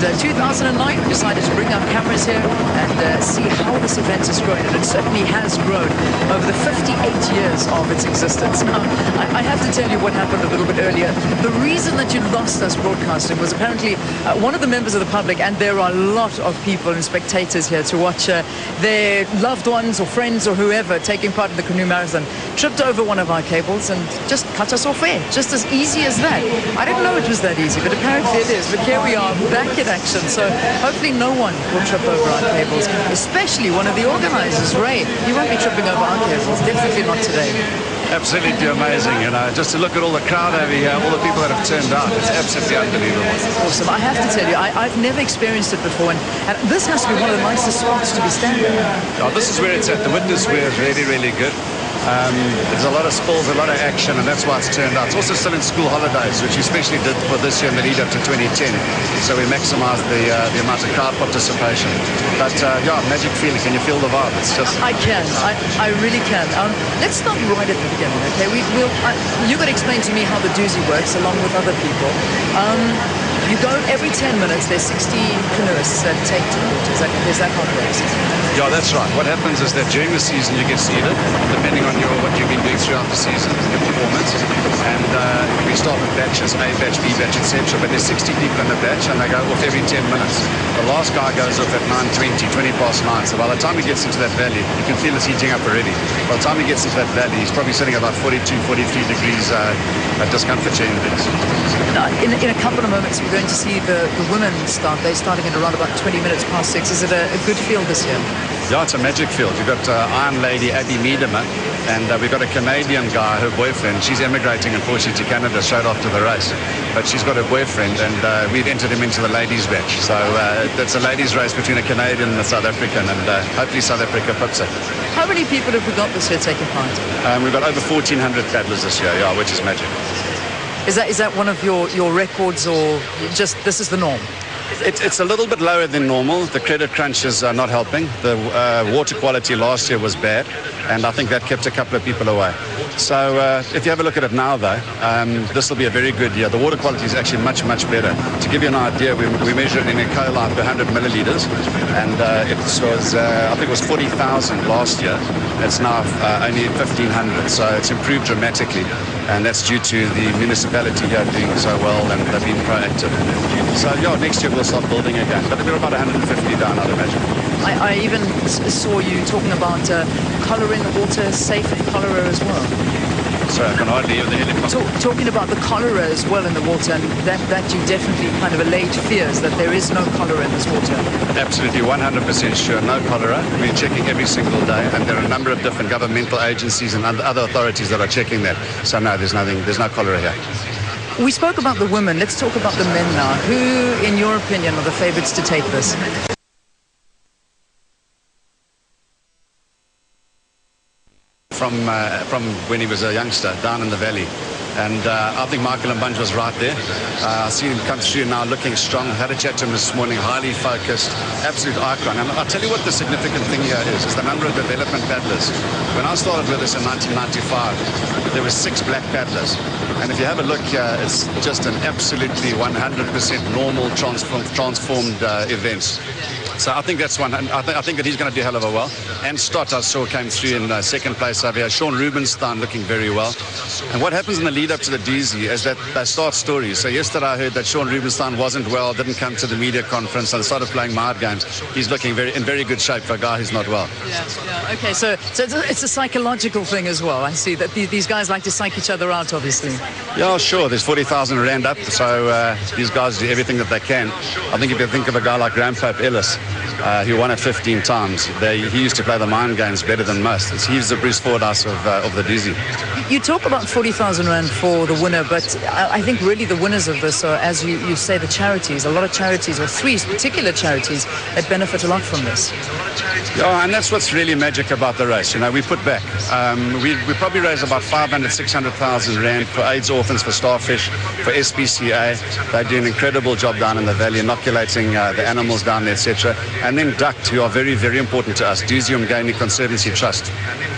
2009, we decided to bring our cameras here and see how this event has grown. And it certainly has grown over the 58 years of its existence. Now, I have to tell you what happened a little bit earlier. The reason that you lost us broadcasting was apparently one of the members of the public, and there are a lot of people and spectators here to watch their loved ones or friends or whoever taking part in the canoe marathon, tripped over one of our cables and just cut us off air. Just as easy as that. I didn't know it was that easy, but apparently it is. But here we are, back in action. So hopefully no one will trip over our cables, especially one of the organizers, Ray. He won't be tripping over our cables, definitely not today. Absolutely amazing, just to look at all the crowd over here, all the people that have turned out, it's absolutely unbelievable. Awesome. I have to tell you, I've never experienced it before, and this has to be one of the nicest spots to be standing. Oh, this is where it's at. The witness wear is really, really good. There's a lot of spills, a lot of action, and that's why it's turned out. It's also still in school holidays, which we especially did for this year in the lead up to 2010. So we maximised the amount of crowd participation. But yeah, magic feeling. Can you feel the vibe? It's just. I can. I really can. Let's start right at the beginning, okay? You're going to explain to me how the Dusi works along with other people. You go every 10 minutes. There's 60 canoeists that take to the water. Is that how it works? Yeah, that's right. What happens is that during the season you get seeded, depending on what you've been doing throughout the season, your performance. And we start with batches, A batch, B batch, etc. But there's 60 people in the batch, and they go off every 10 minutes. The last guy goes off at 9:20, 20 past 9. So by the time he gets into that valley, you can feel it's heating up already. By the time he gets into that valley, he's probably sitting about 42, 43 degrees discomfort index. In a couple of moments, we're going to see the women start. They're starting at around about 20 minutes past 6. Is it a good field this year? Yeah, it's a magic field. You've got Iron Lady Abby Meademer, and we've got a Canadian guy, her boyfriend. She's emigrating, unfortunately, to Canada straight after the race. But she's got a boyfriend, and we've entered him into the ladies' batch. So it's a ladies' race between a Canadian and a South African, and hopefully South Africa pips it. How many people have we got this year taking part? We've got over 1,400 paddlers this year, yeah, which is magic. Is that one of your records, or just this is the norm? It's a little bit lower than normal. The credit crunches are not helping. The water quality last year was bad, and I think that kept a couple of people away. So if you have a look at it now, though, this will be a very good year. The water quality is actually much, much better. To give you an idea, we measured in a coline per 100 millilitres, and it was, I think it was 40,000 last year. It's now only 1,500, so it's improved dramatically. And that's due to the municipality here doing so well, and they've been proactive. So, yeah, next year we'll start building again. But we're about 150 down, I'd imagine. I even saw you talking about cholera in the water, safe cholera as well. Sorry, I can hardly hear the helicopter. Talking about the cholera as well in the water, and that you definitely kind of allayed fears that there is no cholera in this water. Absolutely, 100% sure, no cholera. We're checking every single day, and there are a number of different governmental agencies and other authorities that are checking that. So no, there's no cholera here. We spoke about the women. Let's talk about the men now. Who, in your opinion, are the favourites to take this? From when he was a youngster down in the valley. And I think Michael Mbunge was right there. I've seen him come through now looking strong. Had a chat to him this morning, highly focused, absolute icon. And I'll tell you what the significant thing here is the number of development paddlers. When I started with this in 1995, there were 6 black paddlers. And if you have a look here, it's just an absolutely 100% normal transformed event. So I think that's one. I think that he's going to do hell of a well. And Stott, I saw, came through in second place over here. Sean Rubenstein looking very well. And what happens in the lead up to the Dusi is that they start stories. So yesterday I heard that Sean Rubenstein wasn't well, didn't come to the media conference, and started playing mind games. He's looking in very good shape for a guy who's not well. Yeah. Okay, so it's a psychological thing as well. I see that these guys like to psych each other out, obviously. Yeah, sure. There's 40,000 rand up, so these guys do everything that they can. I think if you think of a guy like Graham Pope Ellis, who won it 15 times. He used to play the mind games better than most. He's the Bruce Fordyce of the Dusi. You talk about 40,000 rand for the winner, but I think really the winners of this are, as you say, the charities. A lot of charities, or 3 particular charities, that benefit a lot from this. Yeah, and that's what's really magic about the race. You know, we put back. We probably raised about 500,000, 600,000 rand for AIDS orphans, for starfish, for SPCA. They do an incredible job down in the valley, inoculating the animals down there, etc. and then Duct, who are very, very important to us, Dusi Conservancy Trust.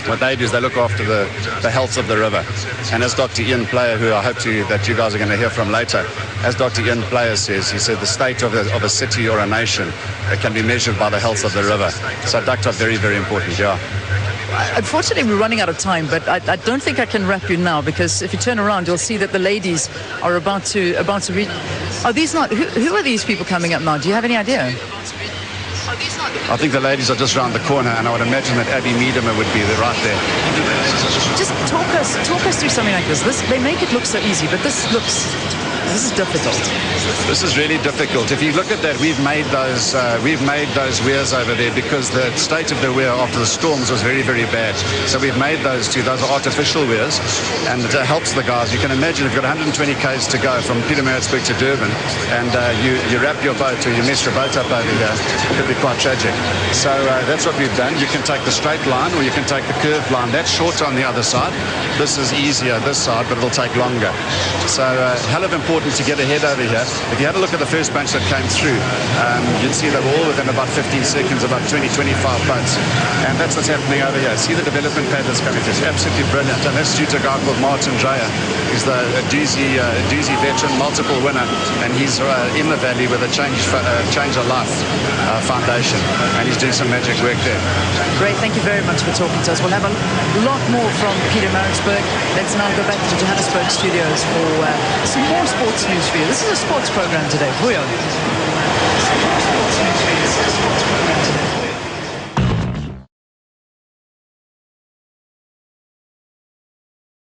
What they do is they look after the health of the river. And as Dr. Ian Player, who I hope that you guys are going to hear from later, as Dr. Ian Player says, he said the state of a city or a nation can be measured by the health of the river. So Duct are very, very important, yeah. Unfortunately, we're running out of time, but I don't think I can wrap you now, because if you turn around, you'll see that the ladies are about to read. Are these not? Who are these people coming up now? Do you have any idea? I think the ladies are just round the corner, and I would imagine that Abby Meademer would be right there. Just talk us through something like this. They make it look so easy, but this is difficult. This is really difficult. If you look at that, we've made those weirs over there because the state of the weir after the storms was very, very bad. So we've made those two. Those are artificial weirs, and it helps the guys. You can imagine if you've got 120 k's to go from Pietermaritzburg to Durban, and you wrap your boat or you mess your boat up over here, it could be quite tragic. So that's what we've done. You can take the straight line or you can take the curved line. That's shorter on the other side. This is easier this side, but it'll take longer. So hell of important to get ahead over here. If you had a look at the first bunch that came through, you'd see they were all within about 15 seconds, about 20, 25 boats. And that's what's happening over here. See the development pad that's coming through. It's absolutely brilliant. And that's due to a guy called Martin Dreyer. He's the Dusi veteran, multiple winner. And he's in the valley with a Change a Life Foundation. And he's doing some magic work there. Great. Thank you very much for talking to us. We'll have a lot more from Pietermaritzburg. Let's now go back to Johannesburg studios for some more sports news for you. This is a sports program today. Vuyo.